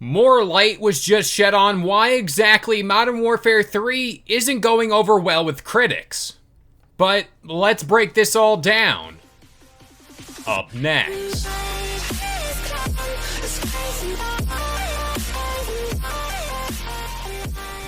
More light was just shed on why exactly Modern Warfare 3 isn't going over well with critics. But let's break this all down. Up next.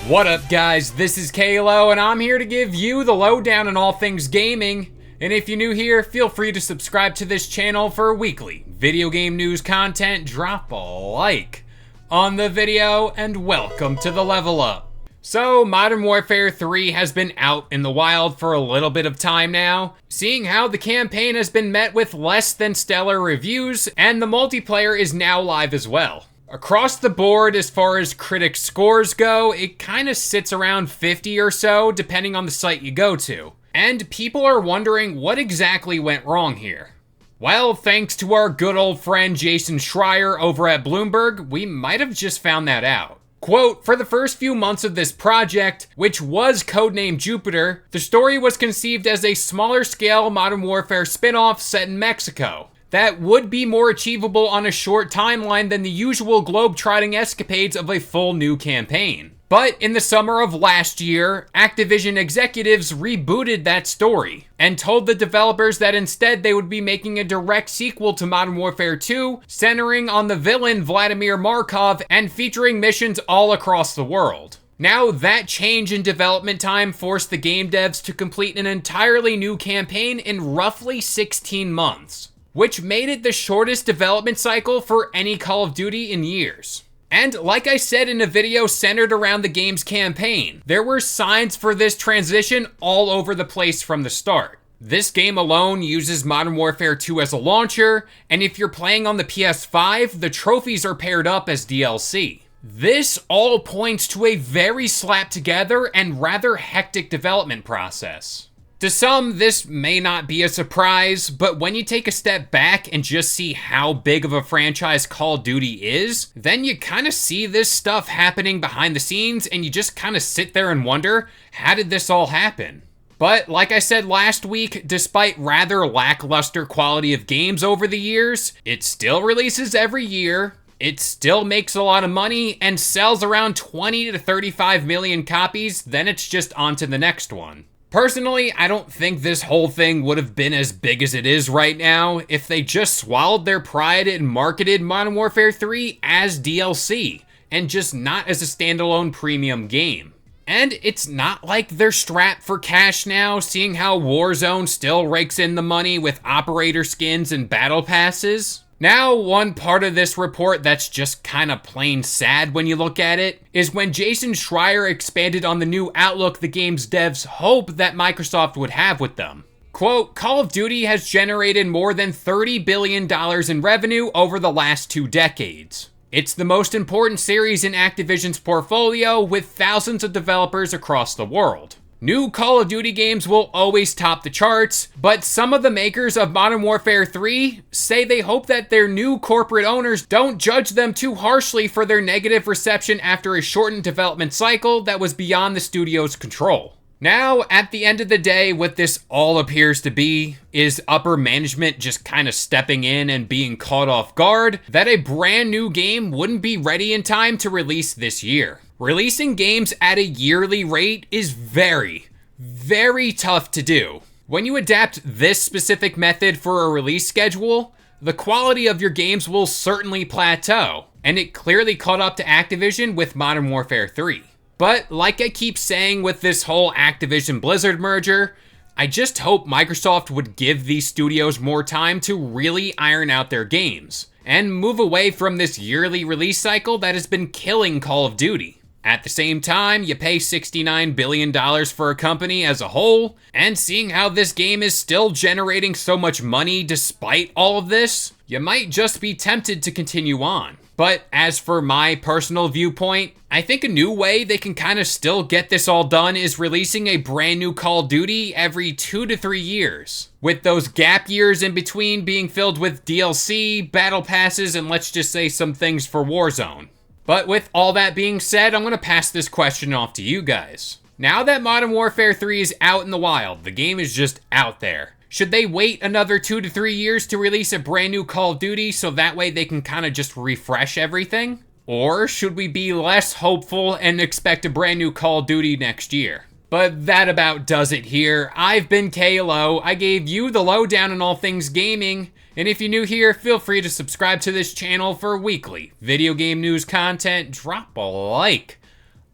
What up guys, this is Kalo and I'm here to give you the lowdown on all things gaming. And if you're new here, feel free to subscribe to this channel for weekly video game news content. Drop a like on the video and welcome to the level up. So Modern Warfare 3 has been out in the wild for a little bit of time now, seeing how the campaign has been met with less than stellar reviews and the multiplayer is now live as well. Across the board, as far as critic scores go, it kind of sits around 50 or so, depending on the site you go to. And people are wondering what exactly went wrong here. Well, thanks to our good old friend Jason Schreier over at Bloomberg, we might have just found that out. Quote, for the first few months of this project, which was codenamed Jupiter, the story was conceived as a smaller scale Modern Warfare spin-off set in Mexico. That would be more achievable on a short timeline than the usual globe-trotting escapades of a full new campaign. But in the summer of last year, Activision executives rebooted that story and told the developers that instead they would be making a direct sequel to Modern Warfare 2, centering on the villain Vladimir Markov and featuring missions all across the world. Now, that change in development time forced the game devs to complete an entirely new campaign in roughly 16 months, which made it the shortest development cycle for any Call of Duty in years. And like I said in a video centered around the game's campaign, there were signs for this transition all over the place from the start. This game alone uses Modern Warfare 2 as a launcher, and if you're playing on the PS5, the trophies are paired up as DLC. This all points to a very slapped together and rather hectic development process. To some, this may not be a surprise, but when you take a step back and just see how big of a franchise Call of Duty is, then you kind of see this stuff happening behind the scenes and you just kind of sit there and wonder, how did this all happen? But like I said last week, despite rather lackluster quality of games over the years, it still releases every year, it still makes a lot of money, and sells around 20 to 35 million copies, then it's just on to the next one. Personally, I don't think this whole thing would have been as big as it is right now if they just swallowed their pride and marketed Modern Warfare 3 as DLC, and just not as a standalone premium game. And it's not like they're strapped for cash now, seeing how Warzone still rakes in the money with operator skins and battle passes. Now, one part of this report that's just kind of plain sad when you look at it is when Jason Schreier expanded on the new outlook the game's devs hope that Microsoft would have with them. Quote, Call of Duty has generated more than $30 billion in revenue over the last 2 decades. It's the most important series in Activision's portfolio with thousands of developers across the world. New Call of Duty games will always top the charts, but some of the makers of Modern Warfare 3 say they hope that their new corporate owners don't judge them too harshly for their negative reception after a shortened development cycle that was beyond the studio's control. Now, at the end of the day, what this all appears to be is upper management just kind of stepping in and being caught off guard that a brand new game wouldn't be ready in time to release this year. Releasing games at a yearly rate is very, very tough to do. When you adapt this specific method for a release schedule, the quality of your games will certainly plateau, and it clearly caught up to Activision with Modern Warfare 3. But like I keep saying with this whole Activision Blizzard merger, I just hope Microsoft would give these studios more time to really iron out their games, and move away from this yearly release cycle that has been killing Call of Duty. At the same time, you pay $69 billion for a company as a whole, and seeing how this game is still generating so much money despite all of this, you might just be tempted to continue on. But as for my personal viewpoint, I think a new way they can kind of still get this all done is releasing a brand new Call of Duty every 2 to 3 years, with those gap years in between being filled with DLC, battle passes, and let's just say some things for Warzone. But with all that being said, I'm going to pass this question off to you guys. Now that Modern Warfare 3 is out in the wild, the game is just out there, should they wait another 2 to 3 years to release a brand new Call of Duty so that way they can kind of just refresh everything? Or should we be less hopeful and expect a brand new Call of Duty next year? But that about does it here. I've been KLO. I gave you the lowdown on all things gaming. And if you're new here, feel free to subscribe to this channel for weekly video game news content. Drop a like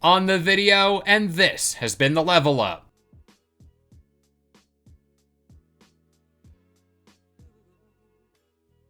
on the video. And this has been the Level Up.